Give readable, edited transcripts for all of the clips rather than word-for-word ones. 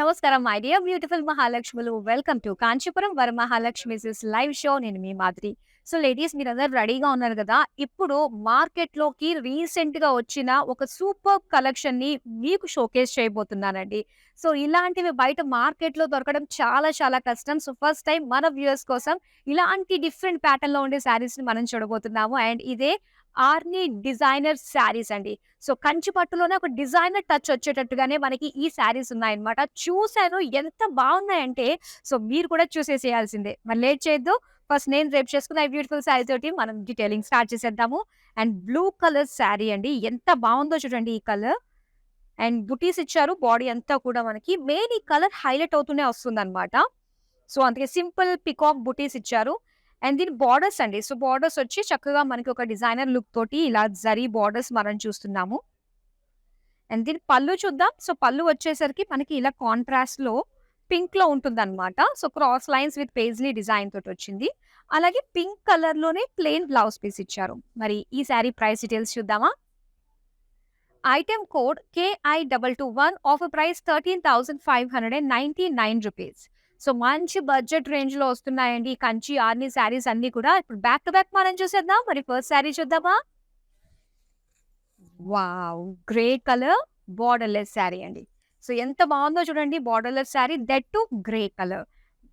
నమస్కారం my dear beautiful మహాలక్ష్ములు. Welcome to Kanchipuram Varamahalakshmi's live show. నేను మీ మాధురి. సో లేడీస్ మీరందరూ రెడీగా ఉన్నారు కదా! ఇప్పుడు మార్కెట్‌లోకి రీసెంట్‌గా వచ్చిన ఒక సూపర్బ్ కలెక్షన్‌ని మీకు షోకేస్ చేయబోతున్నానండి. సో ఇలాంటివి బయట మార్కెట్‌లో దొరకడం చాలా చాలా కష్టం. సో ఫస్ట్ టైమ్ మన వ్యూయర్స్ కోసం ఇలాంటి డిఫరెంట్ ప్యాటర్న్‌లో ఉండే శారీస్‌ని మనం చూడబోతున్నాము. అండ్ ఇదే ఆర్ని డిజైనర్ శారీస్ అండి. సో కంచి పట్టులోనే ఒక డిజైనర్ టచ్ వచ్చేటట్టుగానే మనకి ఈ శారీస్ ఉన్నాయన్నమాట. చూసాను ఎంత బాగున్నాయంటే సో మీరు కూడా చూసేసేయాల్సిందే. మరి లేట్ చేయొద్దు. ఫస్ట్ నేను రేపు చేసుకున్న ఈ బ్యూటిఫుల్ శారీ తోటి మనం డీటెయిలింగ్ స్టార్ట్ చేసేద్దాము. అండ్ బ్లూ కలర్ శారీ అండి. ఎంత బాగుందో చూడండి ఈ కలర్. అండ్ బుటీస్ ఇచ్చారు. బాడీ అంతా కూడా మనకి మెయిన్ ఈ కలర్ హైలైట్ అవుతూనే వస్తుందన్నమాట. సో అందుకే సింపుల్ పికాక్ బుటీస్ ఇచ్చారు. అండ్ దీని బార్డర్స్ అండి. సో బార్డర్స్ వచ్చి చక్కగా మనకి ఒక డిజైనర్ లుక్ తోటి ఇలా జరీ బార్డర్స్ మనం చూస్తున్నాము. అండ్ దీని పళ్ళు చూద్దాం. సో పళ్ళు వచ్చేసరికి మనకి ఇలా కాంట్రాస్ట్‌లో పింక్‌లో ఉంటుందన్నమాట. So cross lines with paisley design తోటొచ్చింది. అలాగే పింక్ కలర్‌లోనే ప్లెయిన్ బ్లౌజ్ పీస్ ఇచ్చారు. మరి ఈ శారీ ప్రైస్ డీటెయిల్స్ చూద్దామా? Item code KI221 offer price ₹13,599. So మంచి బడ్జెట్ రేంజ్‌లో వస్తున్నాయండి. ఈ కంచి, ఆర్ని శారీస్ అన్నీ కూడా. ఇప్పుడు బ్యాక్ టు బ్యాక్ మనం చూసేద్దాం. మరి ఫస్ట్ శారీ చూద్దామా? Wow! Grey colour borderless sari అండి. సో ఎంత బావుందో చూడండి borderless sari that two grey colour.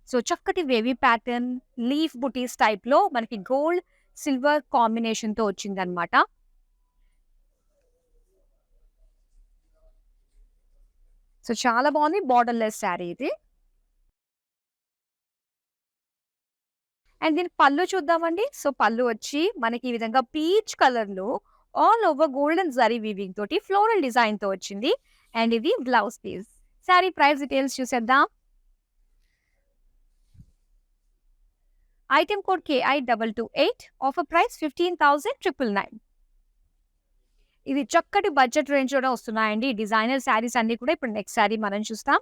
So చక్కటి వేవీ ప్యాటర్న్, లీఫ్ బుటీస్ టైప్‌లో మనకి గోల్డ్, సిల్వర్ కాంబినేషన్‌తో వచ్చిందన్నమాట. సో చాలా బావుంది బోర్డర్‌లెస్ శారీ ఇది. అండ్ దీని పళ్ళు చూద్దామండి. సో పళ్ళు వచ్చి మనకి ఈ విధంగా పీచ్ కలర్‌లో all over golden zari weaving తోటి ఫ్లోరల్ డిజైన్‌తో వచ్చింది. అండ్ ఇది blouse piece. Sari price details చూసేద్దాం. Item code KI228 offer price 15,999. ఇది చక్కటి బడ్జెట్ రేంజ్‌లోనే వస్తున్నాయండి. డిజైనర్ శారీస్ అన్నీ కూడా. ఇప్పుడు నెక్స్ట్ శారీ మనం చూస్తాం.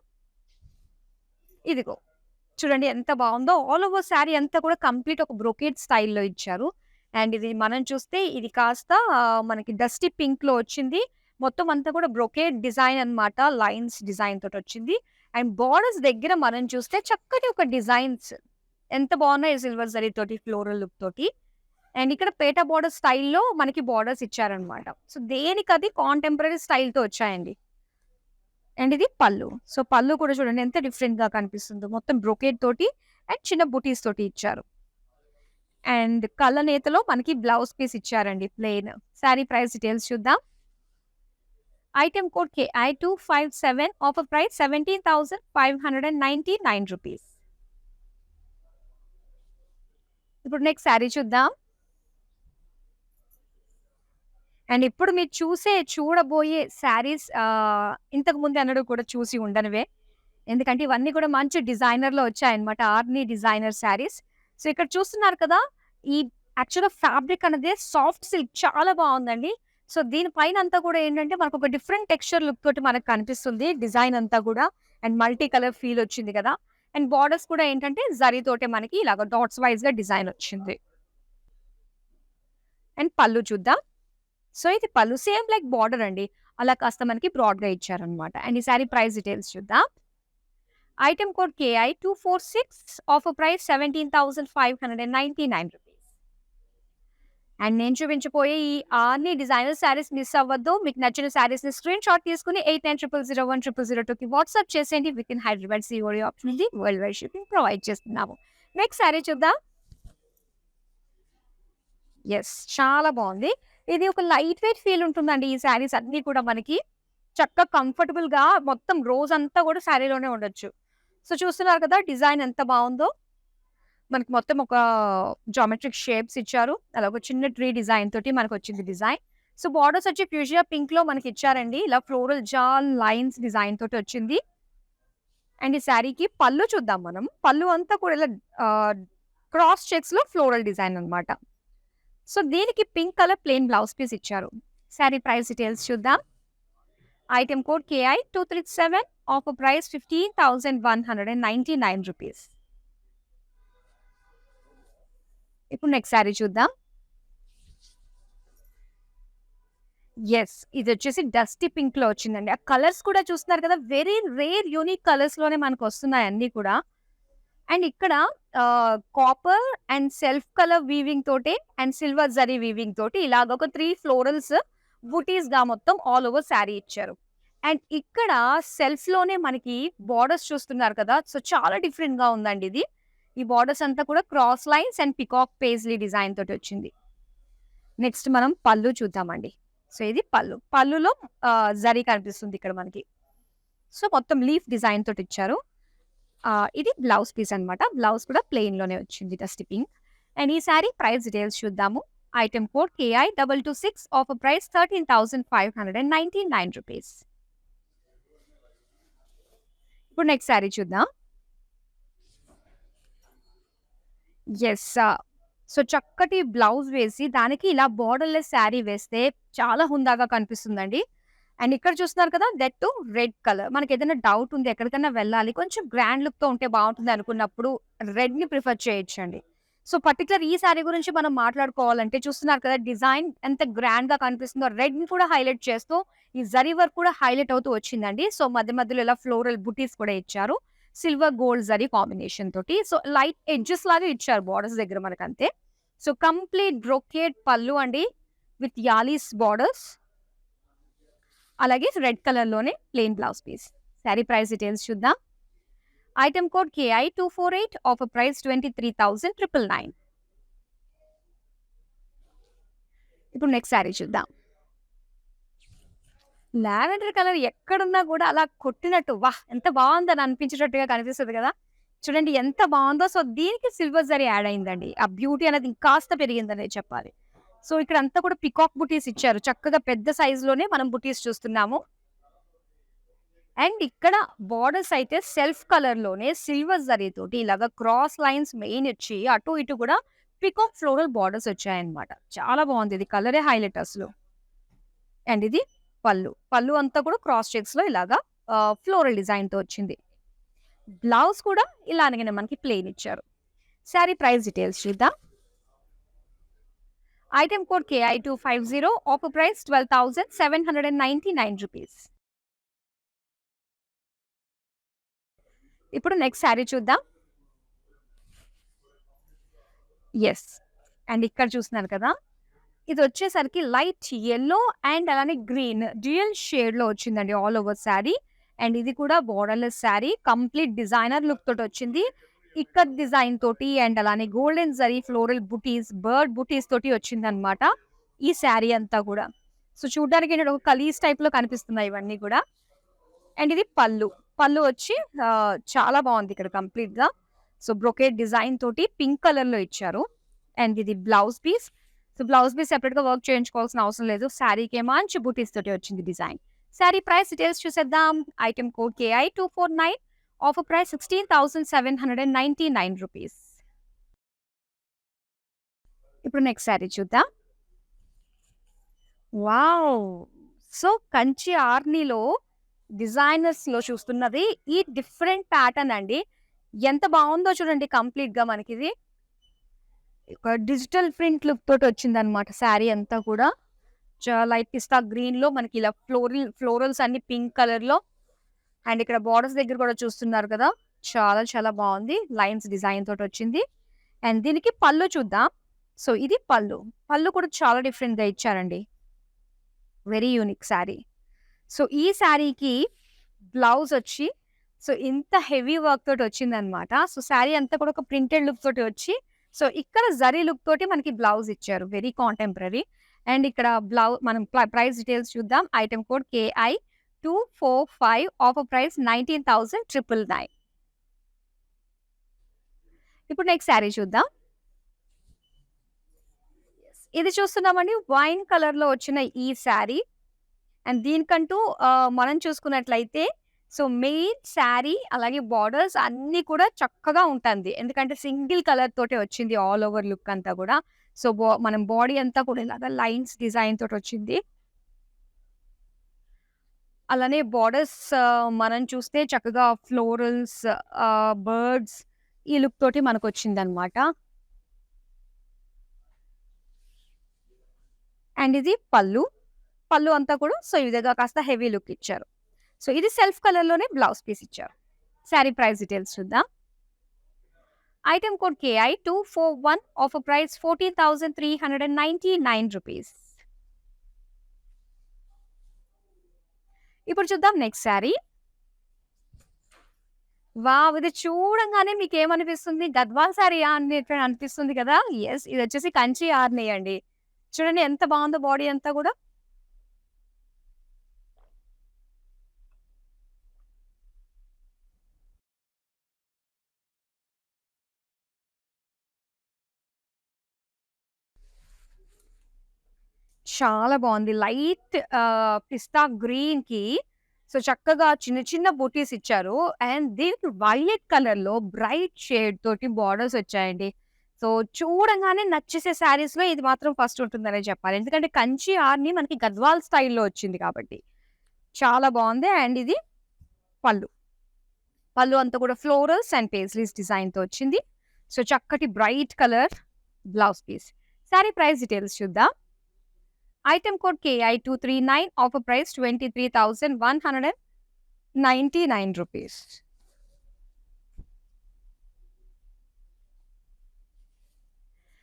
ఇదిగో చూడండి ఎంత బావుందో. ఆల్ ఓవర్ శారీ అంతా కూడా కంప్లీట్ ఒక బ్రొకేడ్ స్టైల్‌లో ఇచ్చారు. అండ్ ఇది మనం చూస్తే ఇది కాస్త మనకి డస్టీ పింక్‌లో వచ్చింది. మొత్తం అంతా కూడా బ్రొకేడ్ డిజైన్ అన్నమాట. లైన్స్ డిజైన్ తోటొచ్చింది. అండ్ బోర్డర్స్ దగ్గర మనం చూస్తే చక్కటి ఒక డిజైన్స్ ఎంత బావున్నాయి సిల్వర్ జరీ తోటి, ఫ్లోరల్ లుక్ తోటి. అండ్ ఇక్కడ పేట బోర్డర్ స్టైల్‌లో మనకి బోర్డర్స్ ఇచ్చారన్నమాట. సో దేనికది కాంటెంపరరీ స్టైల్‌తో వచ్చాయండి. అండ్ ఇది పళ్ళు. సో పళ్ళు కూడా చూడండి ఎంత డిఫరెంట్‌గా కనిపిస్తుందో. మొత్తం బ్రొకేడ్ తోటి అండ్ చిన్న బుటీస్ తోటి ఇచ్చారు. అండ్ కళ్ళనేతలో మనకి బ్లౌజ్ పీస్ ఇచ్చారండి ప్లెయిన్. శారీ ప్రైస్ డీటెయిల్స్ చూద్దాం. Item code KI257 offer price ₹17,599. ఇప్పుడు నెక్స్ట్ శారీ చూద్దాం. అండ్ ఇప్పుడు మీరు చూడబోయే శారీస్ ఇంతకు ముందు ఎన్నడూ కూడా చూసి ఉండనివే. ఎందుకంటే ఇవన్నీ కూడా మంచి డిజైనర్‌లో వచ్చాయన్నమాట. ఆర్ని డిజైనర్ శారీస్. సో ఇక్కడ చూస్తున్నారు కదా! ఈ యాక్చువల్‌గా ఫ్యాబ్రిక్ అనేది సాఫ్ట్ సిల్క్ చాలా బావుందండి. సో దీని పైన అంతా కూడా ఏంటంటే మనకొక డిఫరెంట్ టెక్స్చర్ లుక్ తోటి మనకు కనిపిస్తుంది. డిజైన్ అంతా కూడా. అండ్ మల్టీ కలర్ ఫీల్ వచ్చింది కదా! అండ్ బోర్డర్స్ కూడా ఏంటంటే జరీ తోటే మనకి ఇలాగ డాట్స్ వైస్‌గా డిజైన్ వచ్చింది. అండ్ పళ్ళు చూద్దాం. సో ఇది పళ్ళు సేమ్ లైక్ బోర్డర్ అండి. అలా కాస్త మనకి బ్రాడ్‌గా ఇచ్చారన్నమాట. అండ్ ఈ సారీ ప్రైస్ డీటెయిల్స్ చూద్దాం. Item code KI246 offer price ₹17,599. And నేను చూపించబోయే ఈ ఆర్ని డిజైనర్ శారీస్ మిస్ అవ్వద్దు. మీకు నచ్చిన శారీస్‌ని స్క్రీన్‌షాట్ తీసుకొని 8900010002కి వాట్సాప్ చేసేయండి. With in Hyderabad COD option ఉంది. వరల్డ్ వైడ్ షిప్పింగ్ ప్రొవైడ్ చేస్తున్నాము. నెక్స్ట్ శారీ చూద్దాం. యెస్. చాలా బావుంది. ఇది ఒక లైట్ వెయిట్ ఫీల్ ఉంటుందండి. ఈ శారీస్ అన్నీ కూడా మనకి చక్కగా కంఫర్టబుల్‌గా మొత్తం రోజంతా కూడా శారీలోనే ఉండొచ్చు. సో చూస్తున్నారు కదా! డిజైన్ ఎంత బావుందో. మనకి మొత్తం ఒక జామెట్రిక్ షేప్స్ ఇచ్చారు. అలా ఒక చిన్న ట్రీ డిజైన్ తోటి మనకొచ్చింది డిజైన్. సో బోర్డర్స్ వచ్చి ఫ్యూజియా పింక్‌లో మనకిచ్చారండి. ఇలా ఫ్లోరల్ జాల్ లైన్స్ డిజైన్ తోటి వచ్చింది. అండ్ ఈ శారీకి పళ్ళు చూద్దాం మనం. పళ్ళు అంతా కూడా ఇలా ఆహ్, క్రాస్ చెక్స్‌లో ఫ్లోరల్ డిజైన్ అన్నమాట. సో దీనికి pink colour plain blouse piece ఇచ్చారు. శారీ ప్రైస్ డీటెయిల్స్ చూద్దాం. Item code KI237 offer price ₹15,199. ఇప్పుడు నెక్స్ట్ శారీ చూద్దాం. యెస్. ఇదొచ్చేసి డస్టీ పింక్‌లో వచ్చిందండి. ఆ కలర్స్ కూడా చూస్తున్నారు కదా! వెరీ రేర్ యూనిక్ కలర్స్‌లోనే మనకొస్తున్నాయి అన్నీ కూడా. అండ్ ఇక్కడ copper and self colour weaving తోటి అండ్ సిల్వర్ జరీ వీవింగ్ తోటి ఇలాగ ఒక 3 ఫ్లోరల్స్ బుటీస్‌గా మొత్తం ఆల్ ఓవర్ శారీ ఇచ్చారు. అండ్ ఇక్కడ సెల్ఫ్‌లోనే మనకి బోర్డర్స్ చూస్తున్నారు కదా! సో, చాలా డిఫరెంట్‌గా ఉందండి ఇది. ఈ బోర్డర్స్ అంతా కూడా cross lines and peacock paisley design తోటొచ్చింది. నెక్స్ట్ మనం పళ్ళు చూద్దామండి. సో, ఇది పళ్ళు. పళ్ళులో జరీ కనిపిస్తుంది ఇక్కడ మనకి. సో, మొత్తం లీఫ్ డిజైన్ తోటిచ్చారు. ఇది బ్లౌజ్ పీస్ అన్నమాట. బ్లౌజ్ కూడా ప్లెయిన్‌లోనే వచ్చింది డస్టీ పింక్. అండ్ ఈ సారీ ప్రైస్ డీటెయిల్స్ చూద్దాము. Item code KI226 offer price ₹13,599. ఇప్పుడు నెక్స్ట్ సారీ చూద్దాం. యెస్. సో, చక్కటి బ్లౌజ్ వేసి దానికి ఇలా బోర్డర్‌లెస్ శారీ వేస్తే చాలా హుందాగా కనిపిస్తుందండి. అండ్ ఇక్కడ చూస్తున్నారు కదా! That two red colour. మనకేదైనా డౌట్ ఉంది ఎక్కడికన్నా వెళ్ళాలి, కొంచెం గ్రాండ్ లుక్‌తో ఉంటే బావుంటుంది అనుకున్నప్పుడు రెడ్‌ని ప్రిఫర్ చేయొచ్చండి. సో, పర్టిక్యులర్ ఈ శారీ గురించి మనం మాట్లాడుకోవాలంటే చూస్తున్నారు కదా! డిజైన్ ఎంత గ్రాండ్‌గా కనిపిస్తుందో రెడ్‌ని కూడా హైలైట్ చేస్తూ ఈ జరీ వర్క్ కూడా హైలైట్ అవుతూ వచ్చిందండి. సో, మధ్య మధ్యలో ఇలా ఫ్లోరల్ బుటీస్ కూడా ఇచ్చారు. సిల్వర్ గోల్డ్ జరీ కాంబినేషన్ తోటి. సో, లైట్ ఎడ్జెస్ లాగా ఇచ్చారు బోర్డర్స్ దగ్గర మనకంతే. సో, కంప్లీట్ బ్రొకేడ్ పళ్ళు అండి విత్ యాలీస్ బోర్డర్స్. అలాగే రెడ్ కలర్‌లోనే plain blouse piece. Sari price details చూద్దాం. Item code KI248 offer price 23,999. ఇప్పుడు నెక్స్ట్ సారీ చూద్దాం. లావెండర్ కలర్ ఎక్కడున్నా కూడా అలా కొట్టినట్టు వాహ్! ఎంత బావుందని అనిపించేటట్టుగా కనిపిస్తది కదా! చూడండి ఎంత బావుందో. సో, దీనికి సిల్వర్ జరీ యాడ్ అయిందండి. ఆ బ్యూటీ అనేది ఇంకాస్త పెరిగిందనే చెప్పాలి. సో, ఇక్కడంతా కూడా పికాక్ బుటీస్ ఇచ్చారు. చక్కగా పెద్ద సైజ్‌లోనే మనం బుటీస్ చూస్తున్నాము. అండ్ ఇక్కడ బోర్డర్స్ అయితే సెల్ఫ్ కలర్‌లోనే సిల్వర్ జరీతోటి ఇలాగ క్రాస్ లైన్స్ మెయిన్ ఇచ్చి అటు ఇటు కూడా పికాక్ ఫ్లోరల్ బోర్డర్స్ వచ్చాయన్నమాట. చాలా బావుంది. ఇది కలరే హైలైట్ అసలు. అండ్ ఇది పళ్ళు. పళ్ళు అంతా కూడా క్రాస్ చెక్స్‌లో ఇలాగా ఫ్లోరల్ డిజైన్‌తో వచ్చింది. బ్లౌజ్ కూడా ఇలాగనే మనకి ప్లెయిన్ ఇచ్చారు. సారీ ప్రైస్ డీటెయిల్స్ చూద్దాం. Item code KI250 offer price ₹12,799. ఇప్పుడు నెక్స్ట్ సారీ చూద్దాం. యెస్. అండ్ ఇక్కడ చూస్తున్నారు కదా! ఇదొచ్చేసరికి లైట్ యెల్లో అండ్ అలానే గ్రీన్ డ్యూయల్ షేడ్‌లో వచ్చిందండి ఆల్ ఓవర్ సారీ. అండ్ ఇది కూడా borderless sari. Complete designer look తోటొచ్చింది. ఇక్కత్ డిజైన్ తోటి అండ్ అలానే golden zari floral butis, bird butis తోటి వచ్చిందనమాట. ఈ సారీ అంతా కూడా. సో, చూడ్డానికి ఏంటంటే ఒక కలీస్ టైప్‌లో కనిపిస్తున్నాయి ఇవన్నీ కూడా. అండ్ ఇది పళ్ళు. పళ్ళు వచ్చి చాలా బావుంది ఇక్కడ కంప్లీట్‌గా. సో, బ్రొకేడ్ డిజైన్ తోటి పింక్ కలర్‌లో ఇచ్చారు. అండ్ ఇది blouse piece. So, blouse piece సెపరేట్‌గా వర్క్ చేయించుకోవాల్సిన అవసరం లేదు. శారీకే మంచి బూటీస్ తోటి వచ్చింది డిజైన్. శారీ ప్రైస్ డీటెయిల్స్ చూసేద్దాం. Item code KI249 offer price ₹16,799. ఇప్పుడు నెక్స్ట్ శారీ చూద్దాం. వావ్! సో, కంచి ఆర్నీలో డిజైనర్స్‌లో చూస్తున్నది ఈ డిఫరెంట్ ప్యాటర్న్ అండి. ఎంత బావుందో చూడండి కంప్లీట్‌గా మనకిది. ఒక డిజిటల్ ప్రింట్ లుక్ తోటొచ్చిందనమాట శారీ అంతా కూడా. లైట్ పిస్తా గ్రీన్‌లో మనకి ఇలా ఫ్లోరల్స్ అన్ని పింక్ కలర్‌లో అండ్ ఇక్కడ బోర్డర్స్ దగ్గర కూడా చూస్తున్నారు కదా! చాలా చాలా బావుంది. లైన్స్ డిజైన్ తోటొచ్చింది. అండ్ దీనికి పళ్ళు చూద్దాం. సో, ఇది పళ్ళు. పళ్ళు కూడా చాలా డిఫరెంట్‌గా ఇచ్చారండి. Very unique sari. సో, ఈ శారీకి బ్లౌజొచ్చి సో, ఇంత హెవీ వర్క్ తోటొచ్చిందనమాట. సో, శారీ అంతా కూడా ఒక ప్రింటెడ్ లుక్ తోటి వచ్చి సో, ఇక్కడ జరీ లుక్ తోటి మనకి బ్లౌజ్ ఇచ్చారు. Very contemporary. అండ్ ఇక్కడ మనం ప్రైస్ డీటెయిల్స్ చూద్దాం. Item code KI245 offer price 19,999. ఇప్పుడు నెక్స్ట్ శారీ చూద్దాం. ఇది చూస్తున్నామండి వైన్ కలర్‌లో వచ్చిన ఈ శారీ. అండ్ దీనికంటూ మనం చూసుకున్నట్లయితే సో, మెయిన్ శారీ అలాగే బోర్డర్స్ అన్నీ కూడా చక్కగా ఉంటుంది. ఎందుకంటే సింగిల్ కలర్ తోటే వచ్చింది ఆల్ ఓవర్ లుక్ అంతా కూడా. సో, మనం బాడీ అంతా కూడా ఇలాగా లైన్స్ డిజైన్ తోటొచ్చింది. అలానే బోర్డర్స్ మనం చూస్తే చక్కగా ఫ్లోరల్స్, బర్డ్స్ ఈ లుక్ తోటి మనకొచ్చిందనమాట. అండ్ ఇది పళ్ళు. పళ్ళు అంతా కూడా సో, ఈ విధంగా కాస్త హెవీ లుక్ ఇచ్చారు. సో, ఇది సెల్ఫ్ కలర్‌లోనే బ్లౌజ్ పీస్ ఇచ్చారు. శారీ ప్రైస్ డీటెయిల్స్ చూద్దాం. Item code KI 241 offer price 14,399 rupees. ఇప్పుడు చూద్దాం నెక్స్ట్ శారీ. వావ్! ఇది చూడంగానే మీకేమనిపిస్తుంది? గద్వాల్ శారీయా అన్నట్టు అనిపిస్తుంది కదా! యెస్. ఇదొచ్చేసి కంచి ఆర్ని అండి. చూడండి ఎంత బావుందో బాడీ అంతా గూడా. చాలా బావుంది. లైట్ పిస్తా గ్రీన్‌కి సో, చక్కగా చిన్న చిన్న బూటీస్ ఇచ్చారు. అండ్ దీనికి వైలెట్ కలర్‌లో బ్రైట్ షేడ్ తోటి బోర్డర్స్ వచ్చాయండి. సో, చూడంగానే నచ్చేసే శారీస్‌లో ఇది మాత్రం ఫస్ట్ ఉంటుందనే చెప్పాలి. ఎందుకంటే కంచి ఆర్ని మనకి గద్వాల్ స్టైల్‌లో వచ్చింది కాబట్టి. చాలా బావుంది. అండ్ ఇది పళ్ళు. పళ్ళు అంతా కూడా ఫ్లోరల్స్ అండ్ పేస్లీస్ డిజైన్‌తో వచ్చింది. సో, చక్కటి bright colour blouse piece. Sari price details చూద్దాం. Item code KI 239 offer price 23,199 rupees.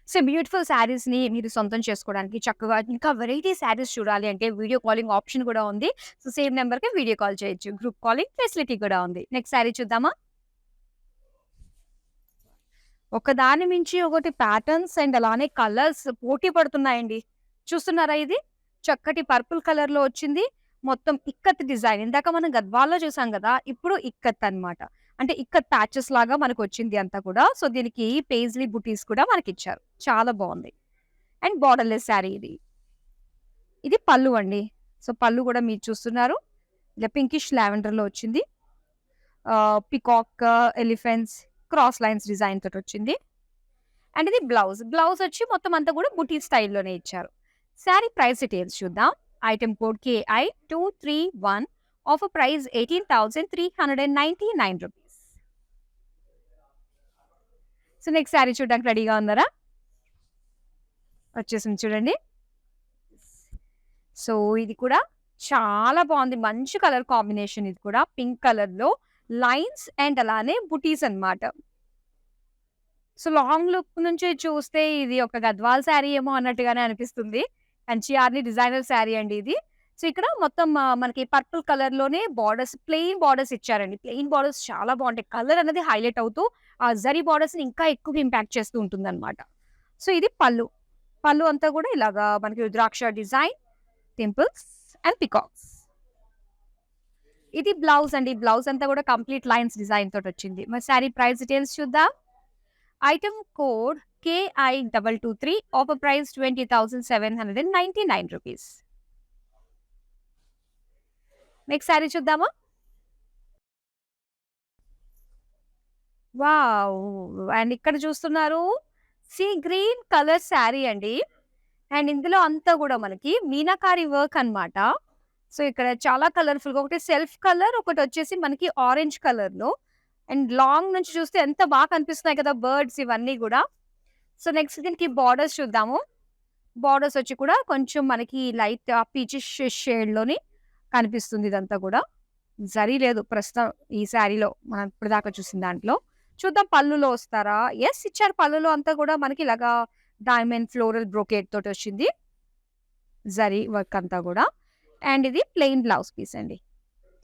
So, beautiful శారీస్‌ని మీరు సొంతం చేసుకోవడానికి చక్కగా ఇంకా వెరైటీ శారీస్ చూడాలి అంటే వీడియో కాలింగ్ ఆప్షన్ కూడా ఉంది. సో, సేమ్ నంబర్‌కి వీడియో కాల్ చేయొచ్చు. గ్రూప్ కాలింగ్ ఫెసిలిటీ కూడా ఉంది. నెక్స్ట్ శారీ చూద్దామా? ఒకదాని మించి ఒకటి ప్యాటర్న్స్ అండ్ అలానే కలర్స్ పోటీ పడుతున్నాయండి. చూస్తున్నారా ఇది? చక్కటి పర్పుల్ కలర్‌లో వచ్చింది. మొత్తం ఇక్కత్ డిజైన్. ఇందాక మనం గద్వాల్లో చూసాం గదా! ఇప్పుడు ఇక్కత్ అన్నమాట. అంటే ఇక్కత్ ప్యాచెస్ లాగా మనకొచ్చింది అంతా కూడా. సో, దీనికి పేజ్లీ బుటీస్ కూడా మనకిచ్చారు. చాలా బావుంది. అండ్ బోర్డర్‌లెస్ శారీ ఇది. ఇది పళ్ళు అండి. సో, పళ్ళు కూడా మీరు చూస్తున్నారు. ఇలా పింకిష్ లావెండర్‌లో వచ్చింది. Peacock, elephants, cross lines design తోటొచ్చింది. అండ్ ఇది బ్లౌజ్. బ్లౌజ్ వచ్చి మొత్తం అంతా కూడా బుటీ స్టైల్‌లోనే ఇచ్చారు. శారీ ప్రైస్ డీటెయిల్స్ చూద్దాం. Item code KI 231 offer price 18,399 rupees. So, next sari చూడడానికి రెడీగా ఉన్నారా? వచ్చేసింది చూడండి. సో, ఇది కూడా చాలా బావుంది. మంచి కలర్ కాంబినేషన్ ఇది కూడా. పింక్ కలర్‌లో లైన్స్ అండ్ అలానే బుటీస్ అన్నమాట. సో, లాంగ్ లుక్ నుంచి చూస్తే ఇది ఒక గద్వాల్ శారీ ఏమో అన్నట్టుగానే అనిపిస్తుంది. కంచి ఆర్ని డిజైనర్ శారీ అండి ఇది. సో, ఇక్కడ మొత్తం మనకి పర్పుల్ కలర్‌లోనే బోర్డర్స్ ప్లెయిన్ బోర్డర్స్ ఇచ్చారండి. ప్లెయిన్ బోర్డర్స్ చాలా బావుంటాయి. కలర్ అనేది హైలైట్ అవుతూ ఆ జరీ బోర్డర్స్‌ని ఇంకా ఎక్కువగా ఇంపాక్ట్ చేస్తూ ఉంటుందన్నమాట. సో, ఇది పళ్ళు. పళ్ళు అంతా కూడా ఇలాగా మనకి రుద్రాక్ష డిజైన్, టింపుల్స్ అండ్ పికాక్స్. ఇది బ్లౌజ్ అండి. బ్లౌజ్ అంతా కూడా కంప్లీట్ లైన్స్ డిజైన్ తోటొచ్చింది. మరి శారీ ప్రైస్ డీటెయిల్స్ చూద్దాం. Item code KI 223 offer price 20,799 rupees. Next sari చూద్దామా? వావ్! అండ్ ఇక్కడ చూస్తున్నారు సీ గ్రీన్ కలర్ శారీ అండి. అండ్ ఇందులో అంతా గూడా మనకి మీనాకారి వర్క్ అన్నమాట. సో, ఇక్కడ చాలా కలర్‌ఫుల్‌గా ఒకటి సెల్ఫ్ కలర్, ఒకటొచ్చేసి మనకి ఆరెంజ్ కలర్‌లో అండ్ లాంగ్ నుంచి చూస్తే ఎంత బాగా కనిపిస్తున్నాయి కదా! బర్డ్స్ ఇవన్నీ గూడా. సో, నెక్స్ట్ దీనికి బోర్డర్స్ చూద్దాము. బోర్డర్స్ వచ్చి కూడా కొంచెం మనకి లైట్ పీచిష్ షేడ్‌లోని కనిపిస్తుంది ఇదంతా గూడా. జరీ లేదు ప్రస్తుతం ఈ శారీలో మనం ఇప్పటిదాకా చూసిన దాంట్లో. చూద్దాం పళ్ళులో వస్తారా? యెస్ ఇచ్చారు. పళ్ళులో అంతా కూడా మనకి ఇలాగా డైమండ్ ఫ్లోరల్ బ్రోకేడ్ తోటొచ్చింది. జరీ వర్క్ అంతా గూడా. అండ్ ఇది ప్లెయిన్ బ్లౌజ్ పీస్ అండి.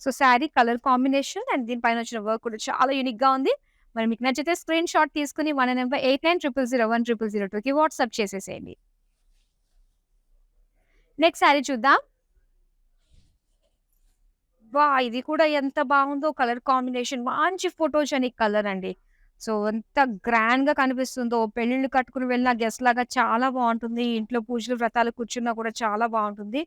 So, sari colour combination and దీని పైన వచ్చిన వర్క్ కూడా చాలా యూనిక్‌గా ఉంది. మరి మీకు నచ్చితే స్క్రీన్ షాట్ తీసుకొని మన నంబర్ 8900010002కి వాట్సాప్ చేసేసేయండి. నెక్స్ట్ శారీ చూద్దాం. ఇది కూడా ఎంత బాగుందో కలర్ కాంబినేషన్. మంచి ఫోటోజెనిక్ కలర్ అండి. సో, ఎంత గ్రాండ్‌గా కనిపిస్తుందో పెళ్ళిళ్ళు కట్టుకొని వెళ్ళిన గెస్ట్ లాగా చాలా బావుంటుంది. ఇంట్లో పూజలు, వ్రతాలు కూర్చున్నా కూడా చాలా బావుంటుంది.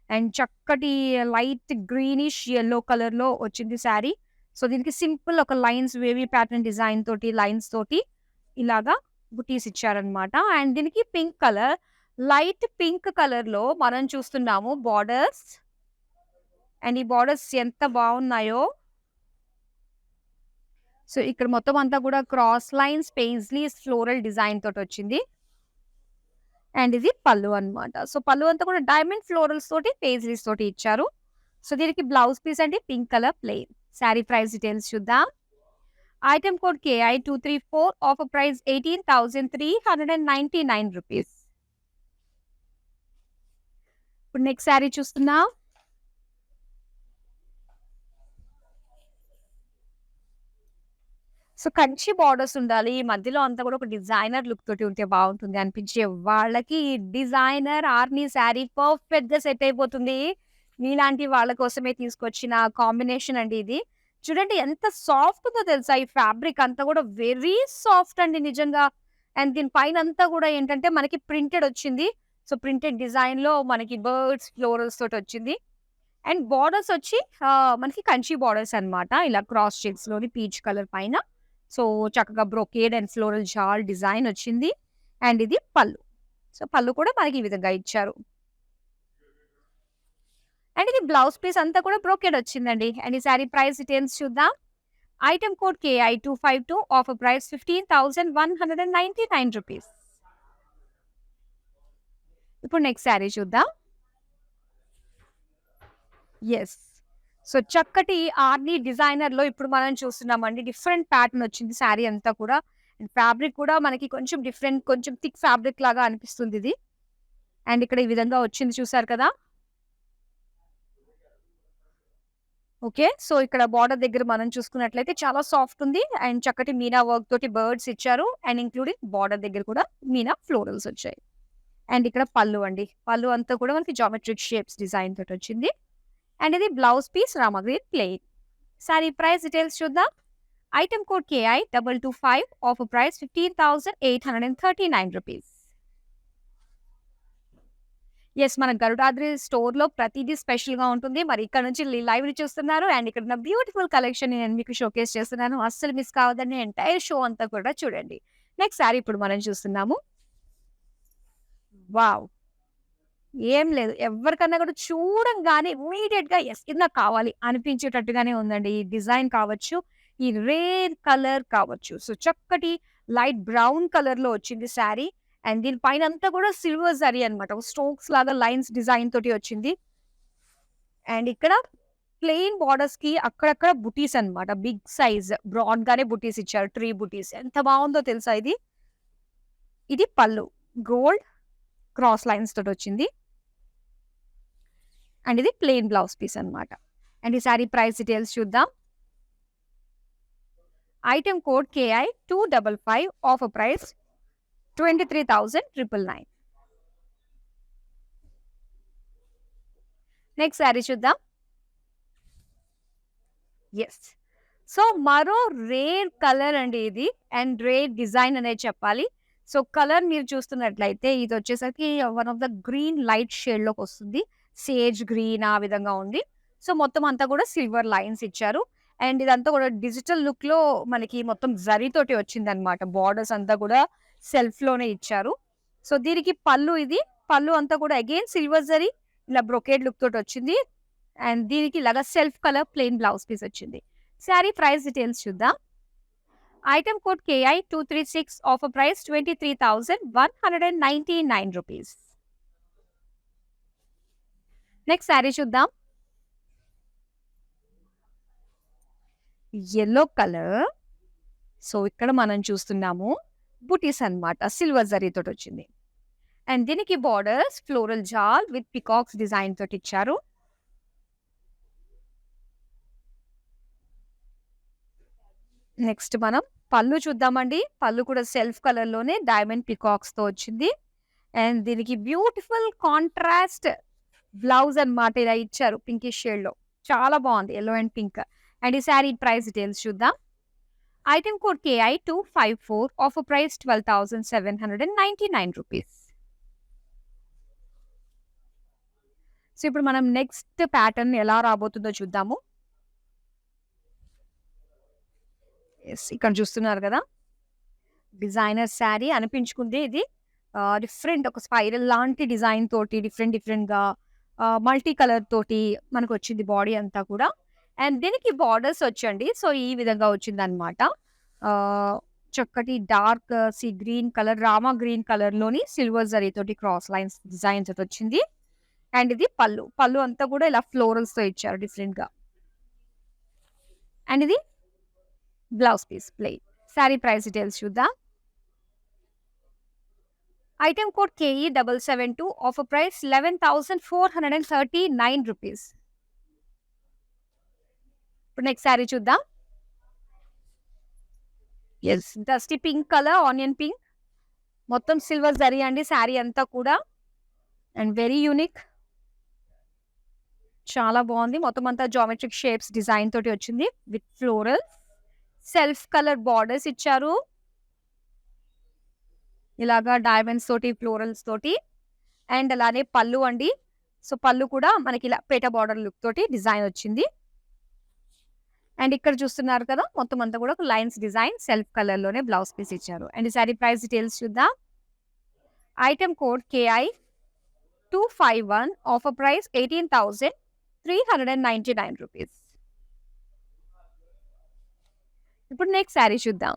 అండ్ చక్కటి లైట్ గ్రీనిష్ యెల్లో కలర్‌లో వచ్చింది శారీ. సో, దీనికి సింపుల్ ఒక లైన్స్ వేవీ ప్యాటర్న్ డిజైన్ తోటి, లైన్స్ తోటి ఇలాగా బుటీస్ ఇచ్చారనమాట. అండ్ దీనికి పింక్ కలర్, లైట్ పింక్ కలర్‌లో మనం చూస్తున్నాము బోర్డర్స్. అండ్ ఈ బోర్డర్స్ ఎంత బావున్నాయో. సో, ఇక్కడ మొత్తం అంతా కూడా cross lines, paisleys, floral design తోటొచ్చింది. అండ్ ఇది పళ్ళు అన్నమాట. సో, పళ్ళు అంతా కూడా డైమండ్ ఫ్లోరల్స్ తోటి, పేజ్లీస్ తోటి ఇచ్చారు. సో, దీనికి బ్లౌజ్ పీస్ అండి pink colour plain. Sari price details చూద్దాం. Item code KI234 offer price 18,399 rupees. ఇప్పుడు నెక్స్ట్ శారీ చూస్తున్నాం. సో, కంచి బార్డర్స్ ఉండాలి. మధ్యలో అంతా కూడా ఒక డిజైనర్ లుక్ తోటి ఉంటే బావుంటుంది అనిపించే వాళ్ళకి డిజైనర్ ఆర్మీ శారీ పర్ఫెక్ట్‌గా సెట్ అయిపోతుంది. మీలాంటి వాళ్ళ కోసమే తీసుకొచ్చిన కాంబినేషన్ అండి ఇది. చూడండి ఎంత సాఫ్ట్ ఉందో తెలుసా? ఈ ఫ్యాబ్రిక్ అంతా కూడా వెరీ సాఫ్ట్ అండి నిజంగా. అండ్ దీని పైనంతా కూడా ఏంటంటే మనకి ప్రింటెడ్ వచ్చింది. సో, ప్రింటెడ్ డిజైన్‌లో మనకి బర్డ్స్, ఫ్లోరల్స్ తోటొచ్చింది. అండ్ బార్డర్స్ వచ్చి మనకి కంచి బార్డర్స్ అన్నమాట. ఇలా క్రాస్ చెక్స్‌లోని పీచ్ కలర్ పైన. సో, చక్కగా బ్రొకేడ్ అండ్ ఫ్లోరల్ జాల్ డిజైన్ వచ్చింది. అండ్ ఇది పళ్ళు. సో, పళ్ళు కూడా మనకి ఈ విధంగా ఇచ్చారు. అండ్ ఇది బ్లౌజ్ పీస్ అంతా కూడా బ్రొకేడ్ వచ్చిందండి. అండ్ ఈ సారీ ప్రైస్ డీటెయిల్స్ చూద్దాం. Item code KI252 offer price 15,199 rupees. ఇప్పుడు నెక్స్ట్ సారీ చూద్దాం. యెస్. సో, చక్కటి ఆర్ని డిజైనర్‌లో ఇప్పుడు మనం చూస్తున్నామండి. డిఫరెంట్ ప్యాటర్న్ వచ్చింది సారీ అంతా కూడా. అండ్ ఫ్యాబ్రిక్ కూడా మనకి కొంచెం డిఫరెంట్, కొంచెం థిక్ ఫ్యాబ్రిక్ లాగా అనిపిస్తుందిది. అండ్ ఇక్కడ ఈ విధంగా వచ్చింది చూసారు కదా! ఓకే. సో, ఇక్కడ బార్డర్ దగ్గర మనం చూసుకున్నట్లయితే చాలా సాఫ్ట్ ఉంది. అండ్ చక్కటి మీనా వర్క్ తోటి బర్డ్స్ ఇచ్చారు. అండ్ ఇంక్లూడింగ్ బార్డర్ దగ్గర కూడా మీనా ఫ్లోరల్స్ వచ్చాయి. అండ్ ఇక్కడ పళ్ళు అండి. పళ్ళు అంతా కూడా మనకి జామెట్రిక్ షేప్స్ డిజైన్ తోటొచ్చింది. అండ్ ఇది blouse piece Rama green plain. Sari price details చూద్దాం. Item code KI225 offer price 15,839 rupees. Yes. మన గరుడాద్రి స్టోర్‌లో ప్రతీదీ స్పెషల్‌గా ఉంటుంది. మరి ఇక్కడ నుంచి లైవ్‌ని చూస్తున్నారు. అండ్ ఇక్కడ ఉన్న బ్యూటిఫుల్ కలెక్షన్‌ని నేను మీకు షోకేస్ చేస్తున్నాను. అస్సలు మిస్ కావద్దని ఎంటైర్ షో అంతా కూడా చూడండి. నెక్స్ట్ సారీ ఇప్పుడు మనం చూస్తున్నాము. వావ్! ఏం లేదు. ఎవరికన్నా కూడా చూడంగానే ఇమ్మీడియేట్‌గా యెస్ ఇది నాకు కావాలి అనిపించేటట్టుగానే ఉందండి. ఈ డిజైన్ కావచ్చు, ఈ రేర్ కలర్ కావచ్చు. సో, చక్కటి లైట్ బ్రౌన్ కలర్‌లో వచ్చింది సారీ. అండ్ దీని పైనంతా కూడా సిల్వర్ జరీ అన్నమాట. స్ట్రోక్స్ లాగా లైన్స్ డిజైన్ తోటి వచ్చింది. అండ్ ఇక్కడ ప్లెయిన్ బార్డర్స్‌కి అక్కడక్కడ బుటీస్ అన్నమాట. బిగ్ సైజ్ బ్రాడ్‌గానే బుటీస్ ఇచ్చారు. ట్రీ బుటీస్. ఎంత బావుందో తెలుసా ఇది? ఇది పళ్ళు. గోల్డ్ క్రాస్ లైన్స్ తోటొచ్చింది. అండ్ ఇది ప్లెయిన్ బ్లౌజ్ పీస్ అన్నమాట. అండ్ ఈ సారీ ప్రైస్ డీటెయిల్స్ చూద్దాం. Item code KI255 offer price 23,999. Next sari చూద్దాం. యెస్. సో, మరో రేర్ కలర్ అండి ఇది. అండ్ రేర్ డిజైన్ అనే చెప్పాలి. సో, కలర్ మీరు చూస్తున్నట్లయితే ఇదొచ్చేసరికి one of the green light షేడ్‌లోకొస్తుంది. సేజ్ గ్రీన్ ఆ విధంగా ఉంది. సో, మొత్తం అంతా కూడా సిల్వర్ లైన్స్ ఇచ్చారు. అండ్ ఇదంతా కూడా డిజిటల్ లుక్‌లో మనకి మొత్తం జరీతోటి వచ్చిందన్నమాట. బార్డర్స్ అంతా కూడా సెల్ఫ్‌లోనే ఇచ్చారు. సో, దీనికి పళ్ళు ఇది. పళ్ళు అంతా కూడా అగైన్ సిల్వర్ జరీ ఇలా బ్రొకేడ్ లుక్ తోటొచ్చింది. అండ్ దీనికి ఇలాగా self colour plain blouse piece వచ్చింది. సారీ ప్రైస్ డీటెయిల్స్ చూద్దాం. Item code KI236 offer price 23,199 rupees. Next sari చూద్దాం. Yellow colour. సో, ఇక్కడ మనం చూస్తున్నాము బుటీస్ అన్నమాట. సిల్వర్ జరీతోటొచ్చింది. అండ్ దీనికి borders floral jaal with peacocks design తోటిచ్చారు. నెక్స్ట్ మనం పళ్ళు చూద్దామండి. పళ్ళు కూడా సెల్ఫ్ కలర్‌లోనే డైమండ్ పికాక్స్‌తో వచ్చింది. అండ్ దీనికి బ్యూటిఫుల్ కాంట్రాస్ట్ బ్లౌజ్ అన్నమాట. ఇలా ఇచ్చారు పింకిష్ షేడ్‌లో. చాలా బావుంది. Yellow and pink. అండ్ ఈ సారీ ప్రైస్ డీటెయిల్స్ చూద్దాం. Item code KI254 offer price 12,799 rupees. So, ఇప్పుడు మనం నెక్స్ట్ ప్యాటర్న్ ఎలా రాబోతుందో చూద్దాము. యెస్. ఇక్కడ చూస్తున్నారు కదా! డిజైనర్ శారీ అనిపించుకుంది ఇది. డిఫరెంట్ ఒక స్పైరల్ లాంటి డిజైన్ తోటి డిఫరెంట్‌గా మల్టీ కలర్ తోటి మనకొచ్చింది బాడీ అంతా కూడా. అండ్ దీనికి బార్డర్స్ వచ్చండి. సో, ఈ విధంగా వచ్చిందన్నమాట. ఆహ్, చక్కటి dark sea green colour, Rama green కలర్‌లోని సిల్వర్ జరీతోటి క్రాస్ లైన్స్ డిజైన్ తోటొచ్చింది. అండ్ ఇది పళ్ళు. పళ్ళు అంతా కూడా ఇలా ఫ్లోరల్స్‌తో ఇచ్చారు డిఫరెంట్‌గా. అండ్ ఇది blouse piece plain. Sari price details చూద్దాం. Item code KE772 offer price 11,439 rupees. ఇప్పుడు నెక్స్ట్ సారీ చూద్దాం. Yes. Dusty pink colour, onion pink. మొత్తం సిల్వర్ జరీ అండి సారీ అంతా కూడా. And very unique. చాలా బాగుంది. మొత్తం అంతా జామెట్రిక్ షేప్స్ డిజైన్ తోటి వచ్చింది with floral. Self colour borders ఇచ్చారు. ఇలాగా డైమండ్స్ తోటి, ఫ్లోరల్స్ తోటి. అండ్ అలానే పళ్ళు అండి. సో పళ్ళు కూడా మనకి ఇలా పేట బార్డర్ లుక్ తోటి డిజైన్ వచ్చింది. అండ్ ఇక్కడ చూస్తున్నారు కదా మొత్తం అంతా కూడా ఒక లైన్స్ డిజైన్ సెల్ఫ్ కలర్ లోనే బ్లౌజ్ పీస్ ఇచ్చారు. అండ్ ఈ సారీ ప్రైస్ డీటెయిల్స్ చూద్దాం. Item code KI251 offer price 18,399 rupees. ఇప్పుడు నెక్స్ట్ సారీ చూద్దాం.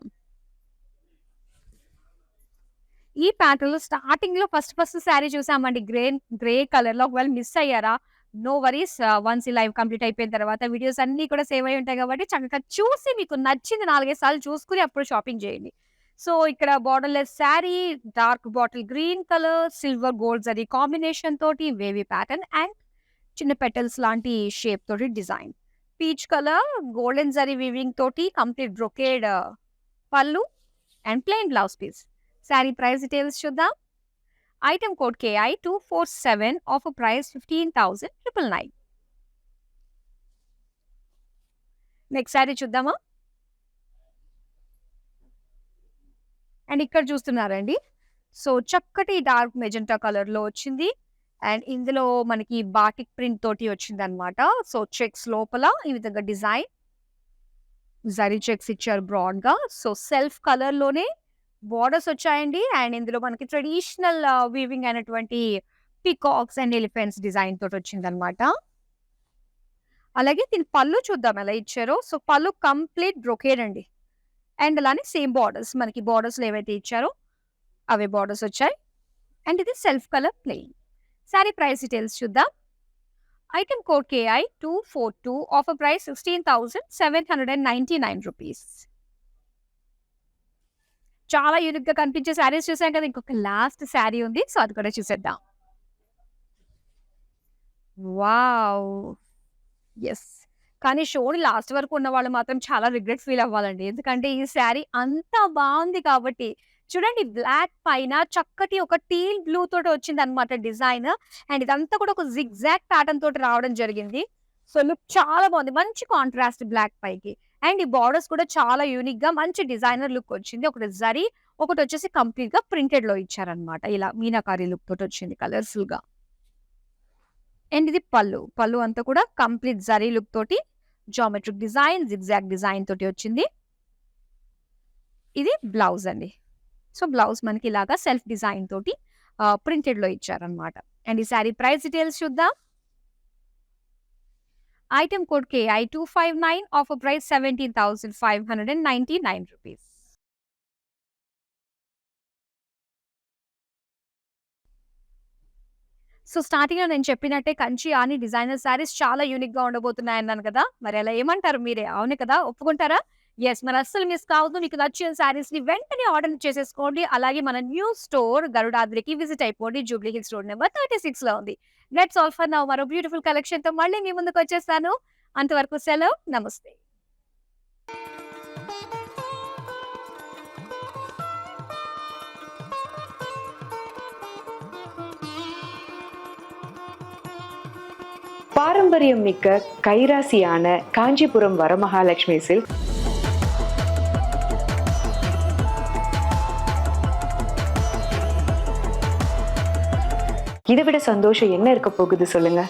ఈ ప్యాటర్న్ లో స్టార్టింగ్ లో ఫస్ట్ సారీ చూసామండి గ్రే కలర్ లో. ఒకవేళ మిస్ అయ్యారా, నో వరీస్. వన్స్ ఈ లైవ్ కంప్లీట్ అయిపోయిన తర్వాత వీడియోస్ అన్ని కూడా సేవ్ అయి ఉంటాయి కాబట్టి చక్కగా చూసి మీకు నచ్చింది 4-5 సార్లు చూసుకుని అప్పుడు షాపింగ్ చేయండి. సో ఇక్కడ borderless sari, dark bottle green colour, silver gold zari combination తోటి వేవీ ప్యాటర్న్ అండ్ చిన్న పెటల్స్ లాంటి షేప్ తోటి design. Peach colour golden zari weaving తోటి complete brocade pallu and plain blouse piece. Sari price details చూద్దాం. Item code KI247 offer price 15,999. Next sari చూద్దామా. And ఇక్కడ చూస్తున్నారండి. So చక్కటి డార్క్ మెజెంటా కలర్ లో వచ్చింది. అండ్ ఇందులో మనకి బాటిక్ ప్రింట్ తోటి వచ్చింది అనమాట. సో చెక్స్ లోపల ఈ విధంగా డిజైన్ జరీ చెక్స్ ఇచ్చారు బ్రాడ్ గా. సో సెల్ఫ్ కలర్ లోనే బోర్డర్స్ వచ్చాయండి. అండ్ ఇందులో మనకి ట్రెడిషనల్ వీవింగ్ అయినటువంటి పికాక్స్ అండ్ ఎలిఫెంట్స్ డిజైన్ తోటి వచ్చింది అనమాట. అలాగే దీని పళ్ళు చూద్దాం ఎలా ఇచ్చారో. సో పళ్ళు కంప్లీట్ బ్రొకేడ్ అండి. అండ్ అలానే సేమ్ బార్డర్స్ మనకి బార్డర్స్ ఏవైతే ఇచ్చారో అవే బార్డర్స్ వచ్చాయి. అండ్ ఇది self colour plain. Sari price details చూద్దాం. Item code KI242 offer price 16,799 rupees. చాలా యూనిక్ గా కనిపించే శారీస్ చూసాం కదా. ఇంకొక లాస్ట్ శారీ ఉంది. సో అది కూడా చూసేద్దాం. Wow, yes. కానీ షోని లాస్ట్ వరకు ఉన్న వాళ్ళు మాత్రం చాలా రిగ్రెట్ ఫీల్ అవ్వాలండి. ఎందుకంటే ఈ శారీ అంత బాగుంది కాబట్టి. చూడండి బ్లాక్ పైన చక్కటి ఒక టీల్ బ్లూ తోటి వచ్చింది అనమాట డిజైన్. అండ్ ఇదంతా కూడా ఒక జిగ్జాగ్ ప్యాటర్న్ తోటి రావడం జరిగింది. సో లుక్ చాలా బాగుంది. మంచి కాంట్రాస్ట్ బ్లాక్ పైకి. అండ్ ఈ బార్డర్స్ కూడా చాలా యూనిక్ గా మంచి డిజైనర్ లుక్ వచ్చింది. ఒకటి జరీ, ఒకటి వచ్చేసి కంప్లీట్ గా ప్రింటెడ్ లో ఇచ్చారనమాట. ఇలా మీనాకారి లుక్ తోటి వచ్చింది కలర్ఫుల్ గా. అండ్ ఇది పళ్ళు. పళ్ళు అంతా కూడా కంప్లీట్ జరీ లుక్ తోటి జామెట్రిక్ డిజైన్, జిగ్జాగ్ డిజైన్ తోటి వచ్చింది. ఇది బ్లౌజ్ అండి. సో బ్లౌజ్ మనకి ఇలాగా సెల్ఫ్ డిజైన్ తోటి ప్రింటెడ్ లో ఇచ్చారనమాట. అండ్ ఈ సారీ ప్రైస్ డీటెయిల్స్ చూద్దాం. Item code KI259 offer price 17,599 rupees. So starting లో నేను చెప్పినట్టే కంచి ఆని డిజైనర్ శారీస్ చాలా యూనిక్ గా ఉండబోతున్నాయి అన్నాను కదా. మరి అలా ఏమంటారు మీరే? అవును కదా, ఒప్పుకుంటారా? ఎస్, మరి అస్సలు మిస్ కావద్దు. మీకు నచ్చిన శారీస్ ని వెంటనే ఆర్డర్ చేసేసుకోండి. అలాగే మన న్యూ స్టోర్ గరుడాద్రికి విజిట్ అయిపోండి. జూబ్లీ హిల్స్ రోడ్ నెంబర్ 36 లో ఉంది. That's all for now. మరో బ్యూటిఫుల్ కలెక్షన్ తో మళ్ళీ మీ ముందుకు వచ్చేస్తాను. అంతవరకు సెలవు, నమస్తే. பாரம்பரியம் மிக்க கைராசியான காஞ்சிபுரம் வரமகாலட்சுமி சில்க் இதை விட சந்தோஷம் என்ன இருக்க போகுது சொல்லுங்க.